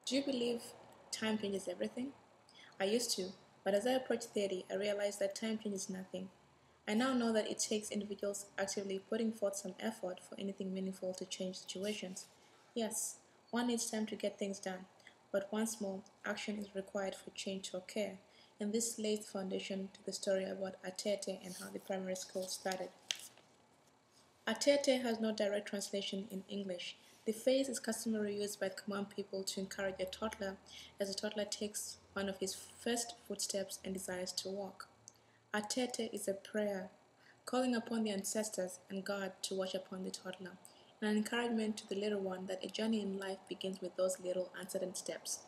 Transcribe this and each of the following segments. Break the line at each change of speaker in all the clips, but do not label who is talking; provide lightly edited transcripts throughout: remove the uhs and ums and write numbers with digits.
Do you believe time changes everything? I used to, but as I approached 30, I realized that time changes nothing. I now know that it takes individuals actively putting forth some effort for anything meaningful to change situations. Yes, one needs time to get things done, but once more, action is required for change to occur, and this lays the foundation to the story about Atete and how the primary school started. Atete has no direct translation in English. The phrase is customarily used by the common people to encourage a toddler as the toddler takes one of his first footsteps and desires to walk. Atete is a prayer, calling upon the ancestors and God to watch upon the toddler, and an encouragement to the little one that a journey in life begins with those little uncertain steps,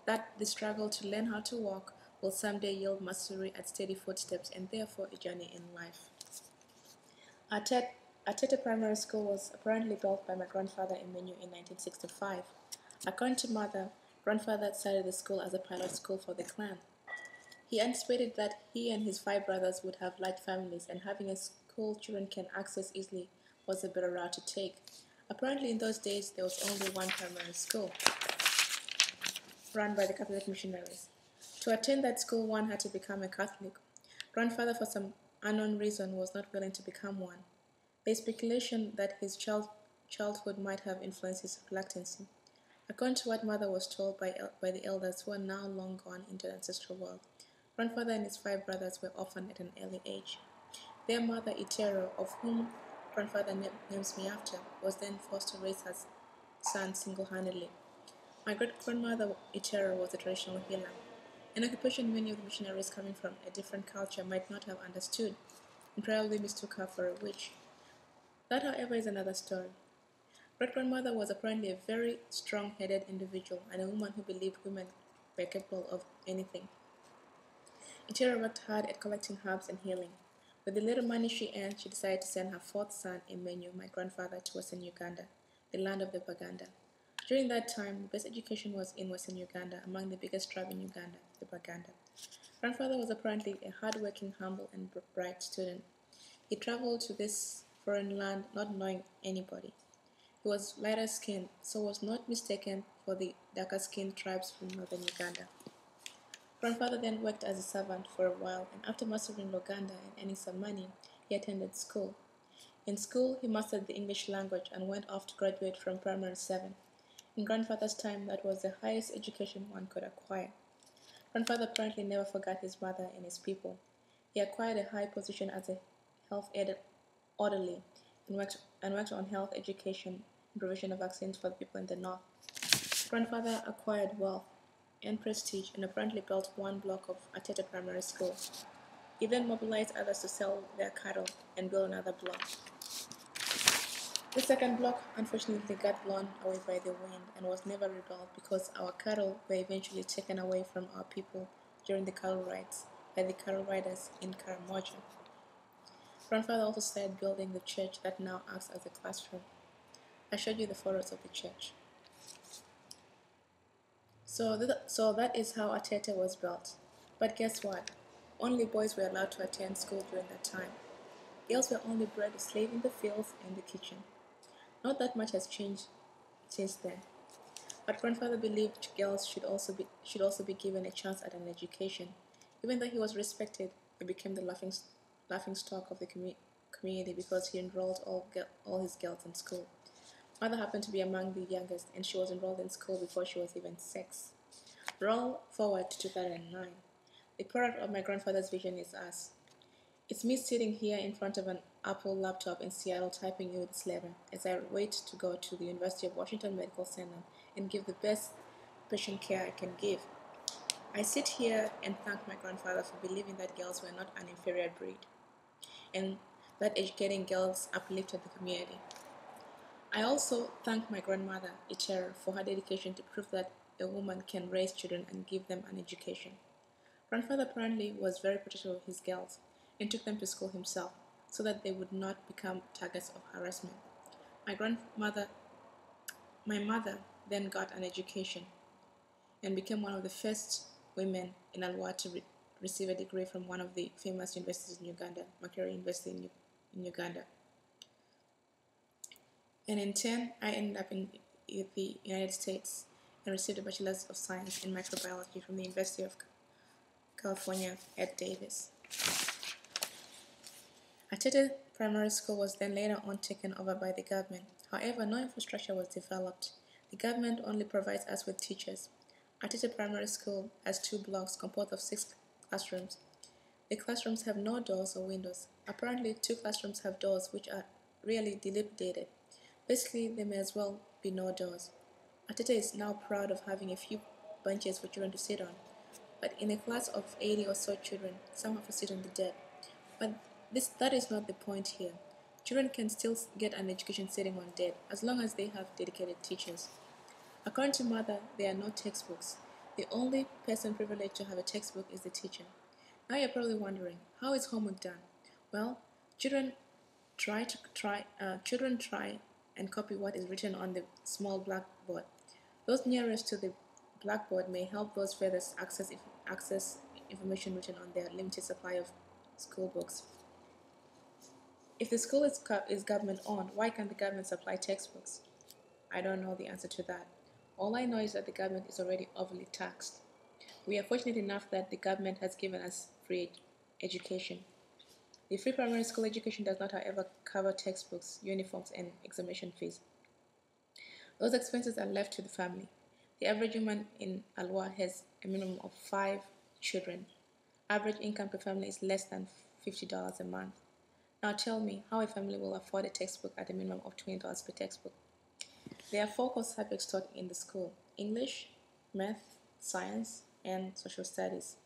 that the struggle to learn how to walk will someday yield mastery at steady footsteps and therefore a journey in life. Atete Primary School was apparently built by my grandfather Emenu in 1965. According to mother, grandfather started the school as a pilot school for the clan. He anticipated that he and his five brothers would have large families, and having a school children can access easily was a better route to take. Apparently in those days there was only one primary school, run by the Catholic missionaries. To attend that school one had to become a Catholic. Grandfather, for some unknown reason, was not willing to become one. There is speculation that his childhood might have influenced his reluctancy. According to what mother was told by the elders who are now long gone into the ancestral world, grandfather and his five brothers were orphaned at an early age. Their mother, Itero, of whom grandfather names me after, was then forced to raise her son single-handedly. My great-grandmother, Itero, was a traditional healer, an occupation many of the missionaries coming from a different culture might not have understood, and probably mistook her for a witch. That, however, is another story. Great-grandmother was apparently a very strong-headed individual and a woman who believed women were capable of anything. Itero worked hard at collecting herbs and healing. With the little money she earned, she decided to send her fourth son, Emenu, my grandfather, to Western Uganda, the land of the Baganda. During that time, the best education was in Western Uganda, among the biggest tribe in Uganda, the Baganda. Grandfather was apparently a hard-working, humble, and bright student. He traveled to this foreign land not knowing anybody. He was lighter skinned, so was not mistaken for the darker skinned tribes from northern Uganda. Grandfather then worked as a servant for a while, and after mastering Luganda and earning some money, he attended school. In school, he mastered the English language and went off to graduate from primary 7. In grandfather's time, that was the highest education one could acquire. Grandfather apparently never forgot his mother and his people. He acquired a high position as a health aid orderly and worked on health education and provision of vaccines for the people in the north. Grandfather acquired wealth and prestige and apparently built one block of Atete Primary School. He then mobilized others to sell their cattle and build another block. The second block unfortunately got blown away by the wind and was never rebuilt because our cattle were eventually taken away from our people during the cattle raids by the cattle riders in Karamoja. Grandfather also started building the church that now acts as a classroom. I showed you the photos of the church. So that is how Atete was built. But guess what? Only boys were allowed to attend school during that time. Girls were only bred to slave in the fields and the kitchen. Not that much has changed since then. But grandfather believed girls should also be given a chance at an education. Even though he was respected, he became the laughing stock of the community because he enrolled all his girls in school. Mother happened to be among the youngest, and she was enrolled in school before she was even 6. Roll forward to 2009. The product of my grandfather's vision is us. It's me sitting here in front of an Apple laptop in Seattle typing you this letter as I wait to go to the University of Washington Medical Center and give the best patient care I can give. I sit here and thank my grandfather for believing that girls were not an inferior breed and that educating girls uplifted the community. I also thank my grandmother, Itero, for her dedication to prove that a woman can raise children and give them an education. Grandfather apparently was very protective of his girls and took them to school himself so that they would not become targets of harassment. My mother then got an education and became one of the first women in Alwa to receive a degree from one of the famous universities in Uganda, Makerere University in Uganda. And in turn, I ended up in the United States and received a Bachelor's of Science in Microbiology from the University of California at Davis. Atete Primary School was then later on taken over by the government. However, no infrastructure was developed. The government only provides us with teachers. Atete Primary School has 2 blocks composed of 6 classrooms. The classrooms have no doors or windows. Apparently, 2 classrooms have doors which are really dilapidated. Basically, there may as well be no doors. Atete is now proud of having a few benches for children to sit on, but in a class of 80 or so children, some have to sit on the deck. But that is not the point here. Children can still get an education sitting on deck as long as they have dedicated teachers. According to Mother, there are no textbooks. The only person privileged to have a textbook is the teacher. Now you're probably wondering, how is homework done? Well, children try and copy what is written on the small blackboard. Those nearest to the blackboard may help those furthest access information written on their limited supply of school books. If the school is government-owned, why can't the government supply textbooks? I don't know the answer to that. All I know is that the government is already overly taxed. We are fortunate enough that the government has given us free education. The free primary school education does not, however, cover textbooks, uniforms, and examination fees. Those expenses are left to the family. The average woman in Alwa has a minimum of 5 children. Average income per family is less than $50 a month. Now tell me how a family will afford a textbook at a minimum of $20 per textbook. There are 4 core subjects taught in the school: English, Math, Science, and Social Studies.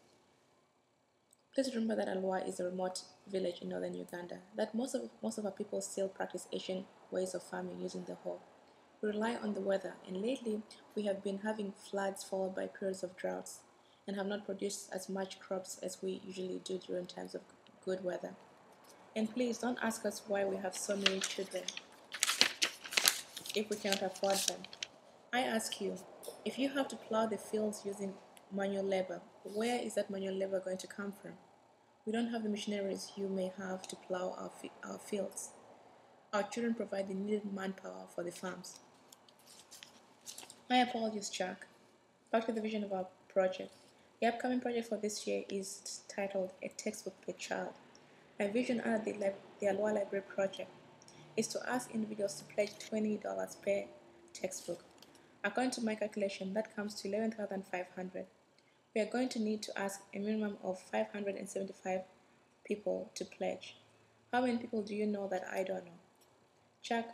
Please remember that Alwa is a remote village in northern Uganda, that most of our people still practice ancient ways of farming using the hoe. We rely on the weather, and lately we have been having floods followed by periods of droughts, and have not produced as much crops as we usually do during times of good weather. And please don't ask us why we have so many children if we cannot afford them. I ask you, if you have to plow the fields using manual labor, where is that manual labor going to come from? We don't have the machineries you may have to plow our fields. Our children provide the needed manpower for the farms. My apologies, Chuck. Back to the vision of our project. The upcoming project for this year is titled A Textbook Per Child. My vision under the Alwa Library project is to ask individuals to pledge $20 per textbook. According to my calculation, that comes to $11,500. We are going to need to ask a minimum of 575 people to pledge. How many people do you know that I don't know? Chuck,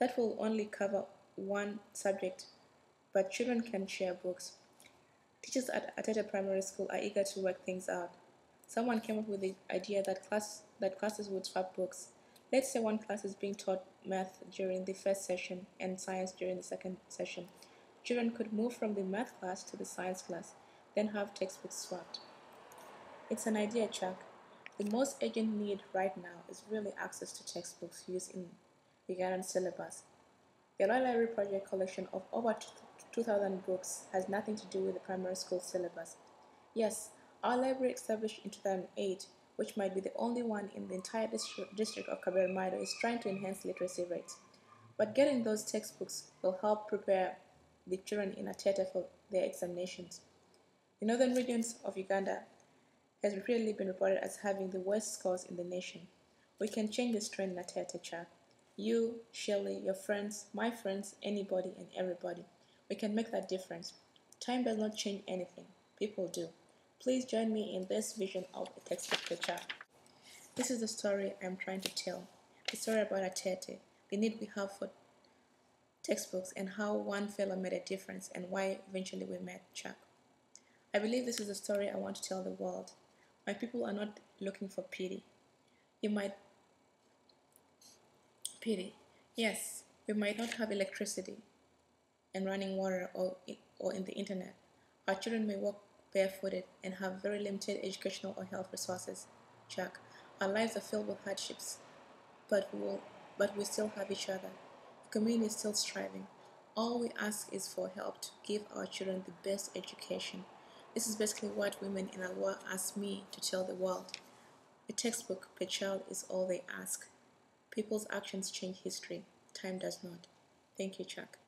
that will only cover one subject, but children can share books. Teachers at Atete Primary School are eager to work things out. Someone came up with the idea that classes would swap books. Let's say one class is being taught math during the first session and science during the second session. Children could move from the math class to the science class, then have textbooks swapped. It's an idea, Chuck. The most urgent need right now is really access to textbooks used in the Ugandan syllabus. The Alwa Library Project collection of over 2,000 books has nothing to do with the primary school syllabus. Yes, our library, established in 2008, which might be the only one in the entire district of Kaberamaido, is trying to enhance literacy rates. But getting those textbooks will help prepare the children in Atete for their examinations. The northern regions of Uganda has repeatedly been reported as having the worst scores in the nation. We can change this trend in Atete, Chuck. You, Shirley, your friends, my friends, anybody and everybody. We can make that difference. Time does not change anything. People do. Please join me in this vision of a textbook per child. This is the story I'm trying to tell. The story about Atete, the need we have for textbooks, and how one fellow made a difference, and why eventually we met Chuck. I believe this is a story I want to tell the world. My people are not looking for pity. You might pity. Yes, we might not have electricity and running water or in the internet. Our children may walk barefooted and have very limited educational or health resources. Chuck, our lives are filled with hardships, but we still have each other. The community is still striving. All we ask is for help to give our children the best education. This is basically what women in Alwa asked me to tell the world. A textbook per child is all they ask. People's actions change history. Time does not. Thank you, Chuck.